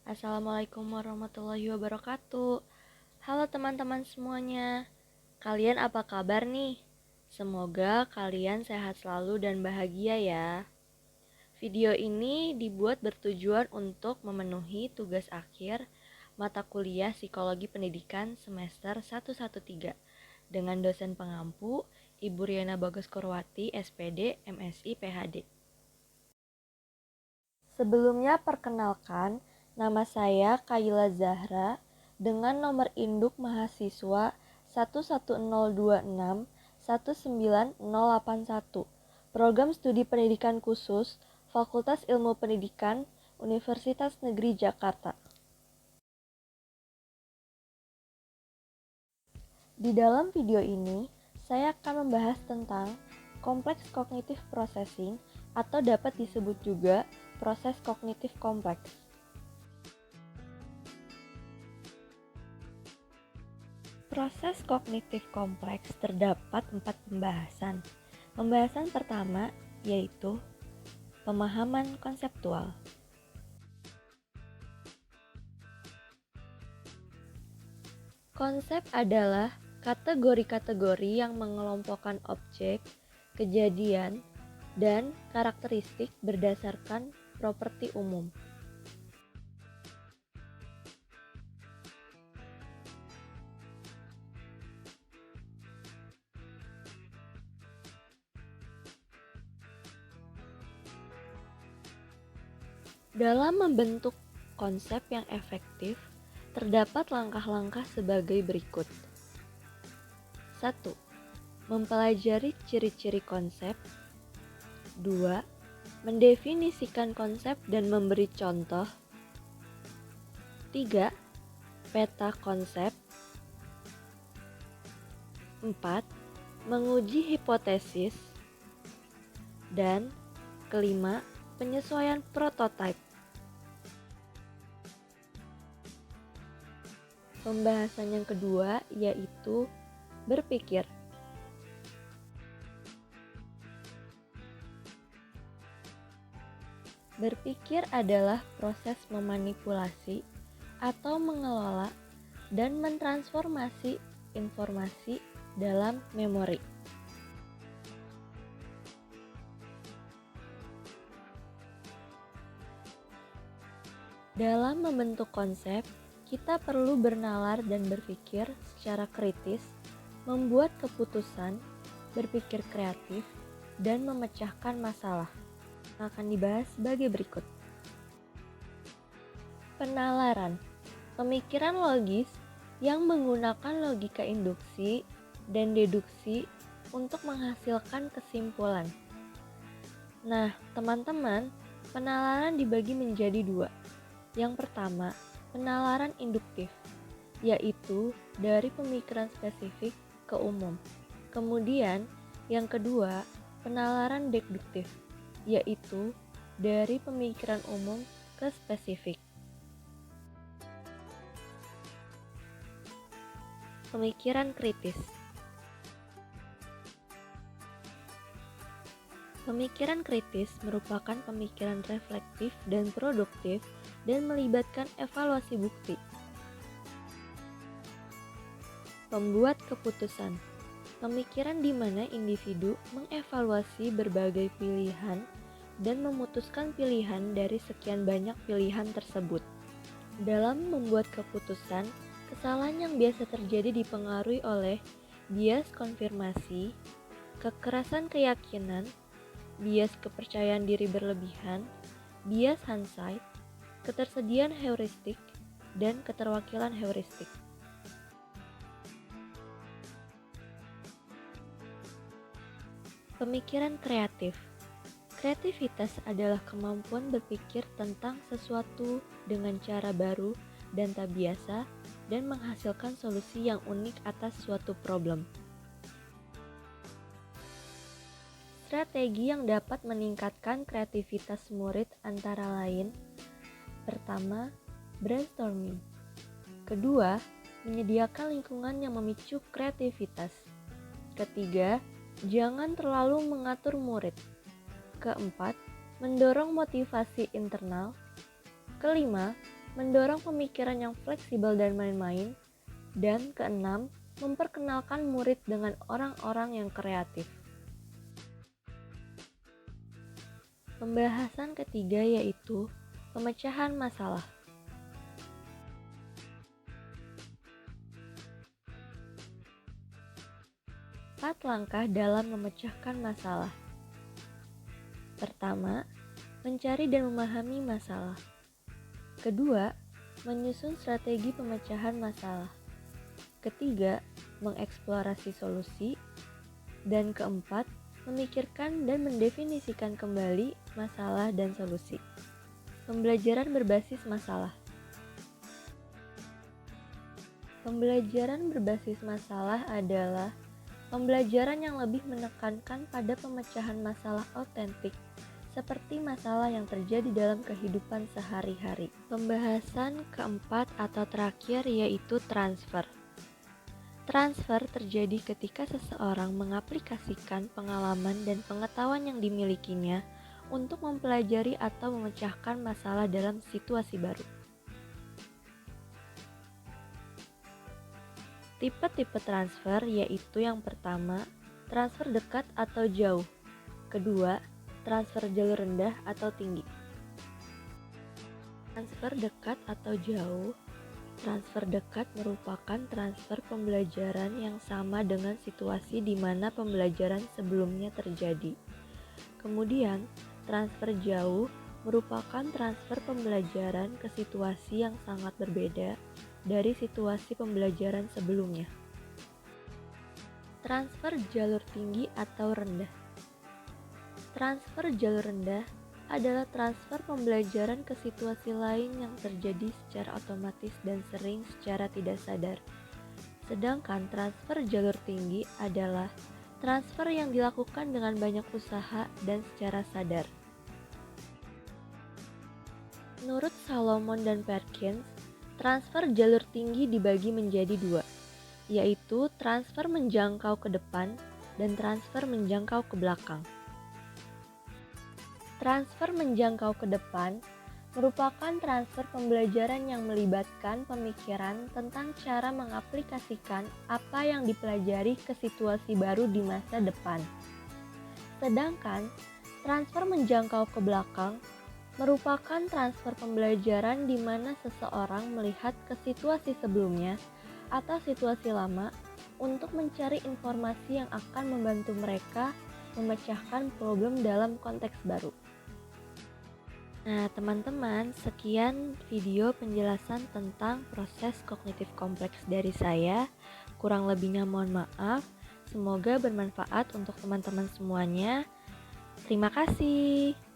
Assalamualaikum warahmatullahi wabarakatuh. Halo teman-teman semuanya. Kalian apa kabar nih? Semoga kalian sehat selalu dan bahagia ya. Video ini dibuat bertujuan untuk memenuhi tugas akhir mata kuliah Psikologi Pendidikan semester 113 dengan dosen pengampu Ibu Riana Bagus Kurwati, SPD, MSI, PhD. Sebelumnya perkenalkan, nama saya Kaila Zahra dengan nomor induk mahasiswa 11026 19081, Program Studi Pendidikan Khusus, Fakultas Ilmu Pendidikan, Universitas Negeri Jakarta. Di dalam video ini, saya akan membahas tentang kompleks kognitif processing atau dapat disebut juga proses kognitif kompleks. Proses kognitif kompleks terdapat 4 pembahasan. Pembahasan pertama yaitu pemahaman konseptual. Konsep adalah kategori-kategori yang mengelompokkan objek, kejadian, dan karakteristik berdasarkan properti umum. Dalam membentuk konsep yang efektif, terdapat langkah-langkah sebagai berikut. 1. Mempelajari ciri-ciri konsep. 2. Mendefinisikan konsep dan memberi contoh. 3. Peta konsep. 4. Menguji hipotesis. Dan kelima, penyesuaian prototipe. Pembahasan yang kedua yaitu berpikir. Berpikir adalah proses memanipulasi atau mengelola dan mentransformasi informasi dalam memori. Dalam membentuk konsep, kita perlu bernalar dan berpikir secara kritis, membuat keputusan, berpikir kreatif, dan memecahkan masalah. Akan dibahas sebagai berikut. Penalaran, pemikiran logis yang menggunakan logika induksi dan deduksi untuk menghasilkan kesimpulan. Nah, teman-teman, penalaran dibagi menjadi dua. Yang pertama, penalaran induktif, yaitu dari pemikiran spesifik ke umum. Kemudian, yang kedua, penalaran deduktif, yaitu dari pemikiran umum ke spesifik. Pemikiran kritis. Pemikiran kritis merupakan pemikiran reflektif dan produktif dan melibatkan evaluasi bukti. Pembuat keputusan. Pemikiran di mana individu mengevaluasi berbagai pilihan dan memutuskan pilihan dari sekian banyak pilihan tersebut. Dalam membuat keputusan, kesalahan yang biasa terjadi dipengaruhi oleh bias konfirmasi, kekerasan keyakinan, bias kepercayaan diri berlebihan, bias hindsight, ketersediaan heuristik, dan keterwakilan heuristik. Pemikiran kreatif. Kreativitas adalah kemampuan berpikir tentang sesuatu dengan cara baru dan tak biasa dan menghasilkan solusi yang unik atas suatu problem. Strategi yang dapat meningkatkan kreativitas murid antara lain: pertama, brainstorming. Kedua, menyediakan lingkungan yang memicu kreativitas. Ketiga, jangan terlalu mengatur murid. Keempat, mendorong motivasi internal. Kelima, mendorong pemikiran yang fleksibel dan main-main. Dan keenam, memperkenalkan murid dengan orang-orang yang kreatif. Pembahasan ketiga yaitu pemecahan masalah. Empat langkah dalam memecahkan masalah. Pertama, mencari dan memahami masalah. Kedua, menyusun strategi pemecahan masalah. Ketiga, mengeksplorasi solusi. Dan keempat, memikirkan dan mendefinisikan kembali masalah dan solusi. Pembelajaran berbasis masalah. Pembelajaran berbasis masalah adalah pembelajaran yang lebih menekankan pada pemecahan masalah otentik, seperti masalah yang terjadi dalam kehidupan sehari-hari. Pembahasan keempat atau terakhir yaitu transfer. Transfer terjadi ketika seseorang mengaplikasikan pengalaman dan pengetahuan yang dimilikinya untuk mempelajari atau memecahkan masalah dalam situasi baru. Tipe-tipe transfer yaitu yang pertama, transfer dekat atau jauh. Kedua, transfer jalur rendah atau tinggi. Transfer dekat atau jauh. Transfer dekat merupakan transfer pembelajaran yang sama dengan situasi di mana pembelajaran sebelumnya terjadi. Kemudian, transfer jauh merupakan transfer pembelajaran ke situasi yang sangat berbeda dari situasi pembelajaran sebelumnya. Transfer jalur tinggi atau rendah. Transfer jalur rendah adalah transfer pembelajaran ke situasi lain yang terjadi secara otomatis dan sering secara tidak sadar. Sedangkan transfer jalur tinggi adalah transfer yang dilakukan dengan banyak usaha dan secara sadar. Menurut Salomon dan Perkins, transfer jalur tinggi dibagi menjadi dua, yaitu transfer menjangkau ke depan dan transfer menjangkau ke belakang. Transfer menjangkau ke depan merupakan transfer pembelajaran yang melibatkan pemikiran tentang cara mengaplikasikan apa yang dipelajari ke situasi baru di masa depan. Sedangkan transfer menjangkau ke belakang merupakan transfer pembelajaran di mana seseorang melihat ke situasi sebelumnya atau situasi lama untuk mencari informasi yang akan membantu mereka memecahkan problem dalam konteks baru. Nah, teman-teman, sekian video penjelasan tentang proses kognitif kompleks dari saya. Kurang lebihnya mohon maaf. Semoga bermanfaat untuk teman-teman semuanya. Terima kasih.